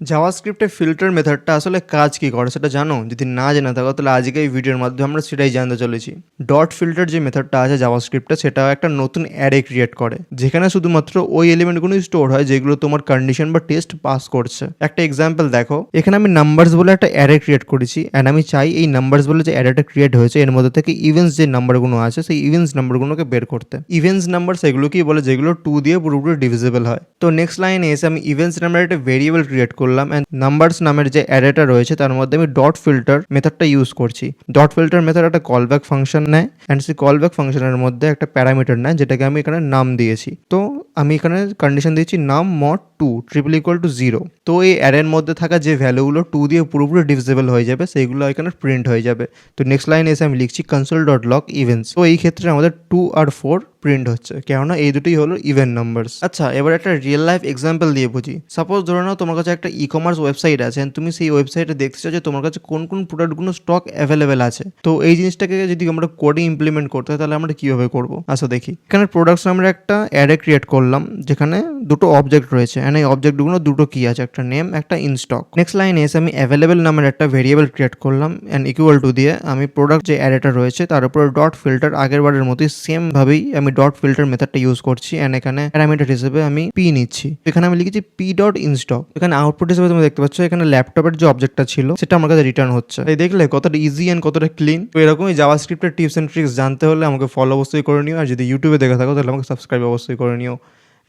জাভাস্ক্রিপ্টে filter মেথডটা আসলে কাজ কি করে সেটা জানো? যদি না জেনে থাকো তাহলে আজকে এই ভিডিওর মাধ্যমে আমরা সেটাই জানতে চলেছি। ডট ফিল্টার যে মেথডটা আছে জাভাস্ক্রিপ্টে, সেটা একটা নতুন অ্যারে ক্রিয়েট করে, যেখানে শুধুমাত্র ওই এলিমেন্টগুলোই স্টোর হয় যেগুলো তোমার কন্ডিশন বা টেস্ট পাস করছে। একটা এক্সাম্পল দেখো, এখানে আমি নাম্বারস বলে একটা অ্যারে ক্রিয়েট করেছি, অ্যান্ড আমি চাই এই নাম্বারস বলে যে অ্যারেটা ক্রিয়েট হয়েছে এর মধ্যে থেকে ইভেন্টস যে নাম্বারগুলো আছে সেই ইভেন্টস নাম্বারগুলোকে বের করতে। ইভেন্টস নাম্বার সেগুলোকেই বলে যেগুলো 2 দিয়ে পুরোপুরি ডিভিজিবল হয়। তো নেক্সট লাইনে এসে আমি ইভেন্টস নাম্বার একটা ভেরিয়েবল ক্রিয়েট করলাম, অ্যান্ড নাম্বারস নামের যে অ্যারেটা রয়েছে তার মধ্যে আমি ডট ফিল্টার মেথডটা ইউজ করছি। ডট ফিল্টার মেথড একটা কলব্যাক ফাংশন নেয়, অ্যান্ড সেই কলব্যাক ফাংশনের মধ্যে একটা প্যারামিটার নেয় যেটাকে আমি এখানে নাম দিয়েছি। তো আমি এখানে কন্ডিশন দিয়েছি নাম মড 2 ট্রিপল ইকুয়াল টু 0। তো এই অ্যারের মধ্যে থাকা যে ভ্যালুগুলো 2 দিয়ে পুরোপুরি ডিভিজিবল হয়ে যাবে সেইগুলো এখানে প্রিন্ট হয়ে যাবে। তো নেক্সট লাইনে এসে আমি লিখছি কনসোল ডট লগ ইভেন্টস। তো এই ক্ষেত্রে আমাদের 2 আর 4 প্রিন্ট হচ্ছে, কেননা এই দুটোই হলো ইভেন্ট নাম্বারস। আচ্ছা, এবার একটা রিয়েল লাইফ এক্সাম্পল দিয়ে বুঝি। সাপোজ ধরে নাও তোমার কাছে একটা ই কমার্স ওয়েবসাইট আছে, and তুমি সেই ওয়েবসাইটে দেখতে চাও যে তোমার কাছে কোন কোন প্রোডাক্টগুলো স্টক অ্যাভেলেবেল আছে। তো এই জিনিসটাকে যদি আমরা কোডে ইমপ্লিমেন্ট করতে হয় তাহলে আমরা কিভাবে করব? আসো দেখি। এখানে প্রোডাক্টস আমরা একটা অ্যারে ক্রিয়েট করলাম যেখানে দুটো অবজেক্ট রয়েছে, এন্ড এই অবজেক্টগুলো দুটো কি আছে, একটা নেম একটা ইন স্টক। নেক্সট লাইনে এসে আমি অ্যাভেলেবেল নামের একটা ভেরিয়েবল ক্রিয়েট করলাম, এন্ড ইকুয়াল টু দিয়ে আমি প্রোডাক্ট যে অ্যারেটা রয়েছে তার উপর ডট ফিল্টার আগের বারের মতোই সেম ভাবেই আমি ডট ফিল্টার মেথডটা ইউজ করছি, এন্ড এখানে প্যারামিটার হিসেবে আমি পি নিচ্ছি। এখানে আমি লিখেছি পি ডট ইন স্টক। এখানে আউটপুট হিসেবে তুমি দেখতে পাচ্ছ এখানে ল্যাপটপের যে অবজেক্টটা ছিল সেটা আমার কাছে রিটার্ন হচ্ছে। এই দেখলে কতটা ইজি এন্ড কতটা ক্লিন। তো এরকমই জাভাস্ক্রিপ্টের টিপস এন্ড ট্রিক্স জানতে হলে আমাকে ফলো অবশ্যই করে নিও, আর যদি ইউটিউবে দেখে থাকো তাহলে আমাকে সাবস্ক্রাইব অবশ্যই করে নিও।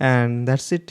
And that's it.